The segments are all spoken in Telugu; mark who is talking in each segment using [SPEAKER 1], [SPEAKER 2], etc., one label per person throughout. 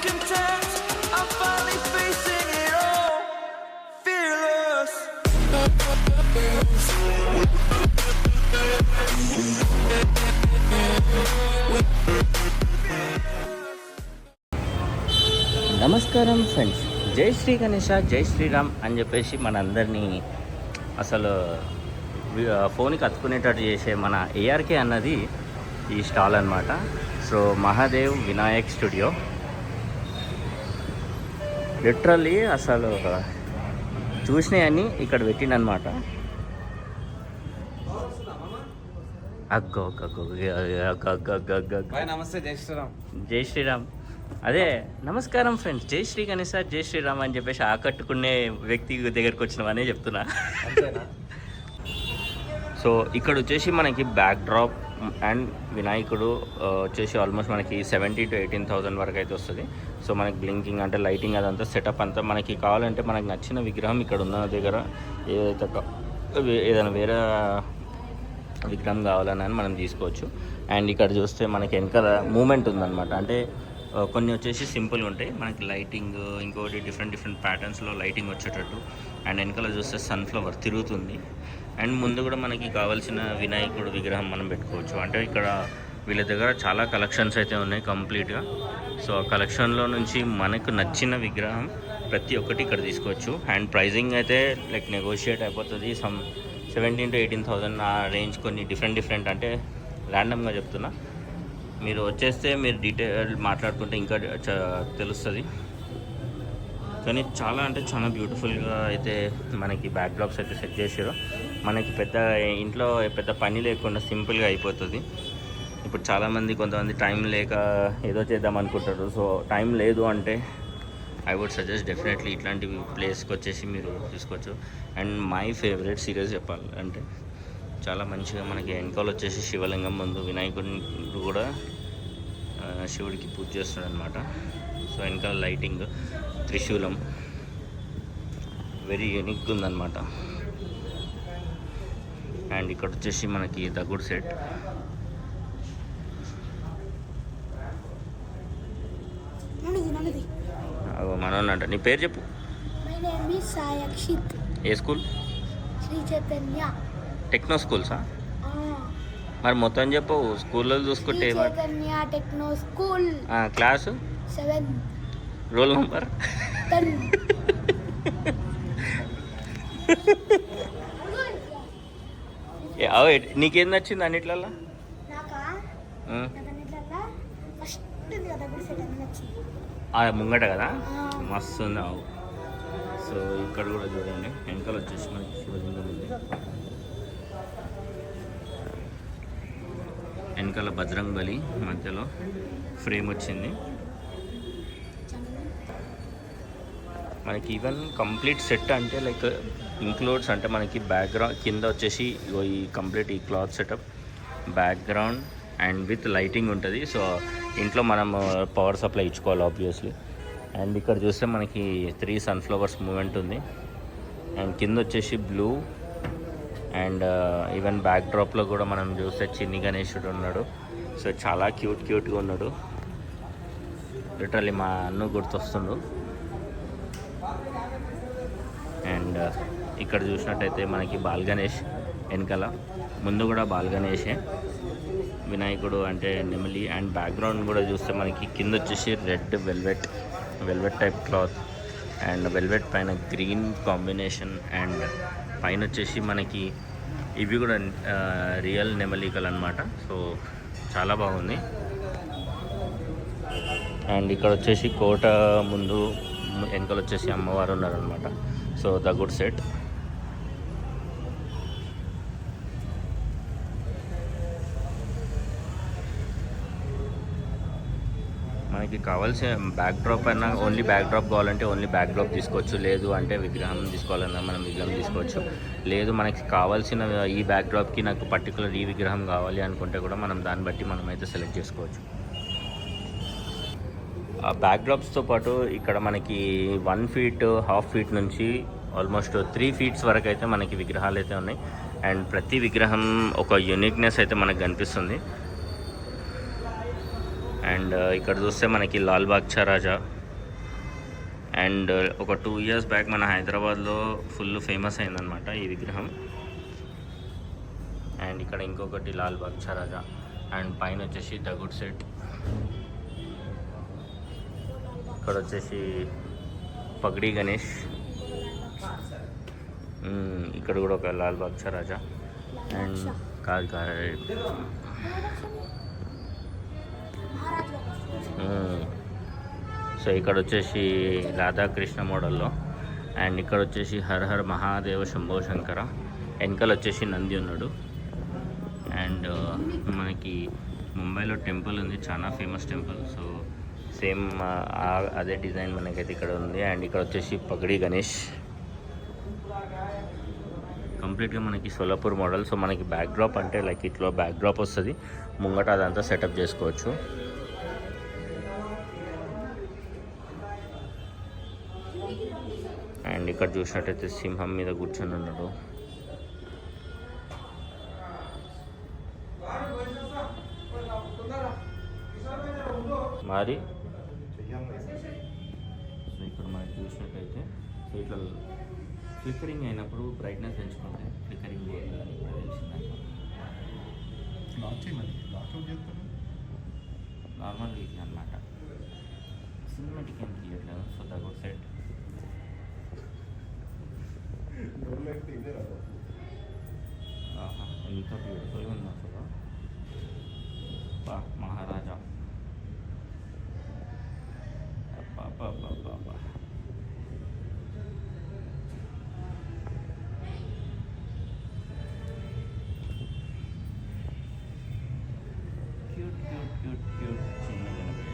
[SPEAKER 1] content. I'm finally facing it all. Fearless.
[SPEAKER 2] నమస్కారం ఫ్రెండ్స్, జై శ్రీ గణేష, జై శ్రీరామ్ అని చెప్పేసి మనందరినీ అసలు ఫోన్కి అతుకునేటట్టు చేసే మన ఏఆర్కే అన్నది ఈ స్టాల్ అన్నమాట. So Mahadev Vinayak studio literally అసలు చూసినాయని ఇక్కడ పెట్టిండనమాట.
[SPEAKER 3] నమస్తే, జై శ్రీరామ్.
[SPEAKER 2] జై శ్రీరామ్. అదే నమస్కారం ఫ్రెండ్స్, జై శ్రీ గణేష, జై శ్రీరామ్ అని చెప్పేసి ఆకట్టుకునే వ్యక్తి దగ్గరికి వచ్చినవనే చెప్తున్నా. సో ఇక్కడ వచ్చేసి మనకి బ్యాక్ డ్రాప్ అండ్ వినాయకుడు వచ్చేసి ఆల్మోస్ట్ మనకి 70,000 to 18,000 వరకు అయితే వస్తుంది. సో మనకి బ్లింకింగ్ అంటే లైటింగ్ అదంతా సెటప్ అంతా మనకి కావాలంటే మనకి నచ్చిన విగ్రహం ఇక్కడ ఉన్న దగ్గర ఏదైనా వేరే విగ్రహం కావాలని మనం తీసుకోవచ్చు. అండ్ ఇక్కడ చూస్తే మనకి వెనకాల మూమెంట్ ఉందన్నమాట. అంటే కొన్ని వచ్చేసి సింపుల్గా ఉంటాయి, మనకి లైటింగ్ ఇంకోటి డిఫరెంట్ ప్యాటర్న్స్లో లైటింగ్ వచ్చేటట్టు. అండ్ వెనకాల చూస్తే సన్ఫ్లవర్ తిరుగుతుంది. అండ్ ముందు కూడా మనకి కావాల్సిన వినాయకుడు విగ్రహం మనం పెట్టుకోవచ్చు. అంటే ఇక్కడ వీళ్ళ దగ్గర చాలా కలెక్షన్స్ అయితే ఉన్నాయి కంప్లీట్గా. సో ఆ కలెక్షన్లో నుంచి మనకు నచ్చిన విగ్రహం ప్రతి ఒక్కటి ఇక్కడ తీసుకోవచ్చు. అండ్ ప్రైజింగ్ అయితే లైక్ నెగోషియేట్ అయిపోతుంది. 17,000 to 18,000 ఆ రేంజ్. కొన్ని డిఫరెంట్ అంటే ర్యాండమ్గా చెప్తున్నా, మీరు వచ్చేస్తే మీరు డీటెయిల్ మాట్లాడుకుంటే ఇంకా తెలుస్తుంది. కానీ చాలా అంటే చాలా బ్యూటిఫుల్గా అయితే మనకి బ్యాక్ డ్రాప్స్ అయితే సెట్ చేసారు. మనకి ఇంట్లో పెద్ద పని లేకుండా సింపుల్గా అయిపోతుంది. ఇప్పుడు చాలామంది కొంతమంది టైం లేక ఏదో చేద్దాం అనుకుంటారు. సో టైం లేదు అంటే ఐ వుడ్ సజెస్ట్ డెఫినెట్లీ ఇట్లాంటి ప్లేస్కి వచ్చేసి మీరు తీసుకోవచ్చు. అండ్ మై ఫేవరెట్ సీరియస్ చెప్పాలి అంటే చాలా మంచిగా మనకి వెనకాల వచ్చేసి శివలింగం ముందు వినాయకుడిని కూడా శివుడికి పూజ చేస్తున్నాడు అనమాట. సో వెనకాల లైటింగ్, త్రిశూలం వెరీ యూనిక్ ఉందన్నమాట. అండ్ ఇక్కడ వచ్చేసి మనకి దగుడు సెట్. మనోనంట. నీ పేరు చెప్పు. ఏ స్కూల్?
[SPEAKER 4] శ్రీ చైతన్య
[SPEAKER 2] టెక్నో స్కూల్సా? మరి మొత్తం చెప్పు. స్కూల్లో చూసుకుంటే
[SPEAKER 4] Chaitanya techno school.
[SPEAKER 2] Class
[SPEAKER 4] 7,
[SPEAKER 2] roll number
[SPEAKER 4] 10.
[SPEAKER 2] నీకేం నచ్చింది అన్నిట్లల్లో? ముంగట కదా మస్తు ఉంది. సో ఇక్కడ కూడా చూడండి, వెనకాల వచ్చేసి మనకి శివలింగం ఉంది. వెనకాల బజరంగ్ బలి మధ్యలో ఫ్రేమ్ వచ్చింది. మనకి ఈవెన్ కంప్లీట్ సెట్ అంటే లైక్ ఇంక్లూడ్స్ అంటే మనకి బ్యాక్గ్రౌండ్ కింద వచ్చేసి ఈ కంప్లీట్ ఈ cloth setup, background and with lighting ఉంటుంది. సో ఇంట్లో మనం పవర్ సప్లై ఇచ్చుకోవాలి ఆబ్వియస్లీ. అండ్ ఇక్కడ చూస్తే మనకి 3 సన్ఫ్లవర్స్ మూమెంట్ ఉంది. అండ్ కింద వచ్చేసి బ్లూ. అండ్ ఈవెన్ బ్యాక్ డ్రాప్లో కూడా మనం చూస్తే చిన్ని గణేశుడు ఉన్నాడు. సో చాలా క్యూట్గా ఉన్నాడు. లిటరల్లీ మా అన్ను గుర్తొస్తుండు. అండ్ ఇక్కడ చూసినట్టయితే మనకి బాల్ గణేష్ వెనకాల, ముందు కూడా బాల్ గణేషే, వినాయకుడు అంటే నెమలి. అండ్ బ్యాక్గ్రౌండ్ కూడా చూస్తే మనకి కింద వచ్చేసి red velvet type cloth and velvet పైన గ్రీన్ కాంబినేషన్. అండ్ పైన వచ్చేసి మనకి ఇవి కూడా రియల్ నెమలికలు అనమాట. సో చాలా బాగుంది. అండ్ ఇక్కడ వచ్చేసి కోట ముందు వెనకాల వచ్చేసి అమ్మవారు ఉన్నారనమాట. So the good set. మనకి కావాల్సిన బ్యాక్ డ్రాప్ అయినా ఓన్లీ బ్యాక్ డ్రాప్ కావాలంటే ఓన్లీ బ్యాక్ డ్రాప్ తీసుకోవచ్చు. లేదు అంటే విగ్రహం తీసుకోవాలన్నా మనం విగ్రహం తీసుకోవచ్చు. లేదు మనకి కావాల్సిన ఈ బ్యాక్ డ్రాప్కి నాకు పర్టికులర్ ఈ విగ్రహం కావాలి అనుకుంటే కూడా మనం దాన్ని బట్టి మనమైతే సెలెక్ట్ చేసుకోవచ్చు. ఆ బ్యాక్ డ్రాప్స్తో పాటు ఇక్కడ మనకి 1 feet, 1/2 feet నుంచి ఆల్మోస్ట్ 3 feet వరకు అయితే మనకి విగ్రహాలు అయితే ఉన్నాయి. అండ్ ప్రతి విగ్రహం ఒక యూనిక్నెస్ అయితే మనకు కనిపిస్తుంది. అండ్ ఇక్కడ చూస్తే మనకి లాల్ బాగ్ చా రాజా అండ్ ఒక 2 ఇయర్స్ బ్యాక్ మన హైదరాబాద్లో ఫుల్ ఫేమస్ అయిందనమాట ఈ విగ్రహం. అండ్ ఇక్కడ ఇంకొకటి లాల్ బాగ్ రాజా అండ్ పైన వచ్చేసి ద గుడ్ సెట్. ఇక్కడ వచ్చేసి పగడి గణేష్. ఇక్కడ కూడా ఒక లాల్ బాగ్ రాజా అండ్ కాదు సో ఇక్కడ వచ్చేసి రాధాకృష్ణ మోడల్లో. అండ్ ఇక్కడ వచ్చేసి హర హర మహాదేవ శంభో శంకర. వెనకాల వచ్చేసి నంది ఉన్నాడు. అండ్ మనకి ముంబైలో టెంపుల్ ఉంది, చాలా ఫేమస్ టెంపుల్. సో సేమ్ అదే డిజైన్ మనకైతే ఇక్కడ ఉంది. అండ్ ఇక్కడ వచ్చేసి పగడి గణేష్, కంప్లీట్గా మనకి సోలాపూర్ మోడల్. సో మనకి బ్యాక్ డ్రాప్ అంటే లైక్ ఇట్లా బ్యాక్ డ్రాప్ వస్తుంది, ముంగట అదంతా సెటప్ చేసుకోవచ్చు. అండ్ ఇక్కడ చూసినట్టయితే సింహం మీద కూర్చొని ఉన్నాడు. మరి సో ఇక్కడ మనకి చూసినట్టయితే సో ఇట్లా ఫ్లిక్కరింగ్ అయినప్పుడు బ్రైట్నెస్ పెంచుకుంటే ఫ్లిక్కరింగ్ నార్మల్ ఇది అనమాట. సినిమాటిక్ ఏం తీయట్లేదు. So the good set. ఎంత బ్యూటిఫుల్గా ఉంది అసలు. మహారాజా బాబా. క్యూట్ చిన్న గణపతి.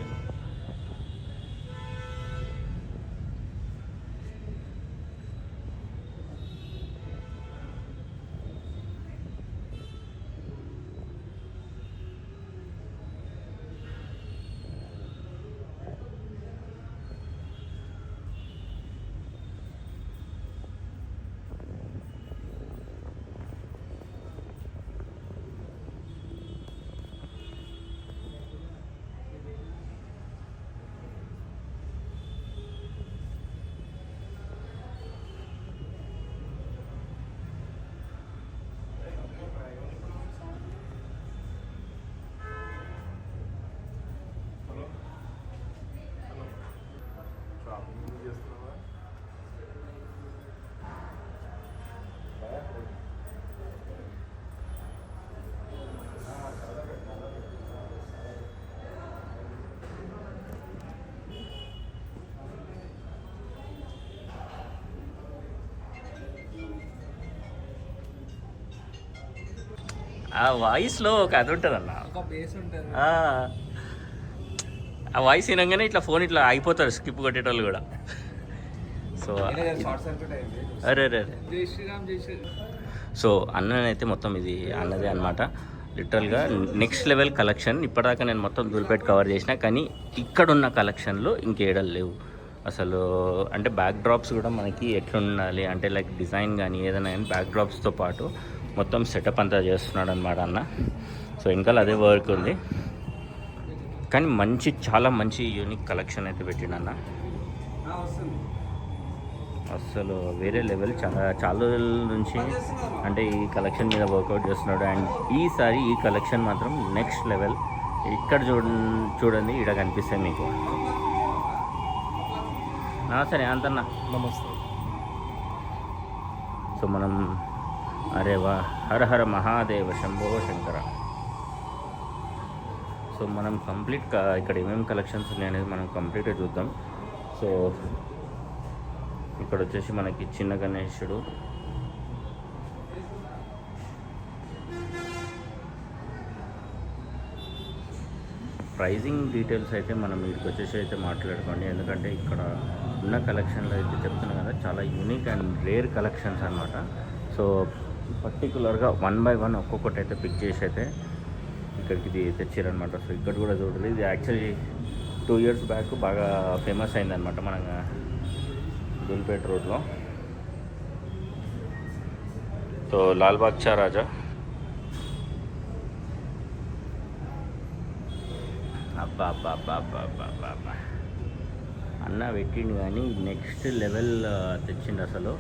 [SPEAKER 2] ఆ వాయిస్లో ఒక అది ఉంటుంది అన్న, ఆ వాయిస్ వినగానే ఇట్లా ఫోన్ ఇట్లా అయిపోతారు స్కిప్ కొట్టేటోళ్ళు కూడా. సో అరే సో అన్ననైతే మొత్తం ఇది అన్నదే అనమాట. లిటరల్గా నెక్స్ట్ లెవెల్ కలెక్షన్. ఇప్పటిదాకా నేను మొత్తం దూల్పేట కవర్ చేసిన, కానీ ఇక్కడున్న కలెక్షన్లో ఇంకేడలు లేవు అసలు. అంటే బ్యాక్ డ్రాప్స్ కూడా మనకి ఎట్లుండాలి అంటే లైక్ డిజైన్ కానీ ఏదైనా కానీ బ్యాక్ డ్రాప్స్తో పాటు మొత్తం సెటప్ అంతా చేస్తున్నాడు అనమాట అన్న. సో వెనకాల అదే వర్క్ ఉంది, కానీ చాలా మంచి యూనిక్ కలెక్షన్ అయితే పెట్టిండు అన్న. అసలు వేరే లెవెల్. చాలా రోజుల నుంచి అంటే ఈ కలెక్షన్ మీద వర్కౌట్ చేస్తున్నాడు. అండ్ ఈసారి ఈ కలెక్షన్ మాత్రం నెక్స్ట్ లెవెల్. ఇక్కడ చూడండి ఇక్కడ కనిపిస్తాయి మీకు. సరే అంతన్నా
[SPEAKER 3] నమస్తే.
[SPEAKER 2] సో మనం అరే వా హర హర మహాదేవ శంభో శంకర. సో మనం కంప్లీట్ ఇక్కడ ఏమేమి కలెక్షన్స్ ఉన్నాయనేది మనం కంప్లీట్గా చూద్దాం. సో ఇక్కడ వచ్చేసి మనకి చిన్న గణేశుడు, ప్రైజింగ్ డీటెయిల్స్ అయితే మనం వీటికి వచ్చేసి అయితే మాట్లాడుకోండి, ఎందుకంటే ఇక్కడ ఉన్న కలెక్షన్లో అయితే చెప్తున్నాం కదా చాలా యూనిక్ అండ్ రేర్ కలెక్షన్స్ అనమాట. సో పర్టికులర్గా 1 by 1 ఒక్కొక్కటి అయితే పిక్ చేసి అయితే ఇక్కడికి ఇది తెచ్చారనమాట. సో ఇక్కడ కూడా చూడాలి. ఇది యాక్చువల్లీ 2 years బ్యాక్ బాగా ఫేమస్ అయిందనమాట మన దూల్పేట రోడ్లో. సో లాల్ బాగ్ రాజా అబ్బా అన్న పెట్టిండు కానీ నెక్స్ట్ లెవెల్ తెచ్చిండు అసలు.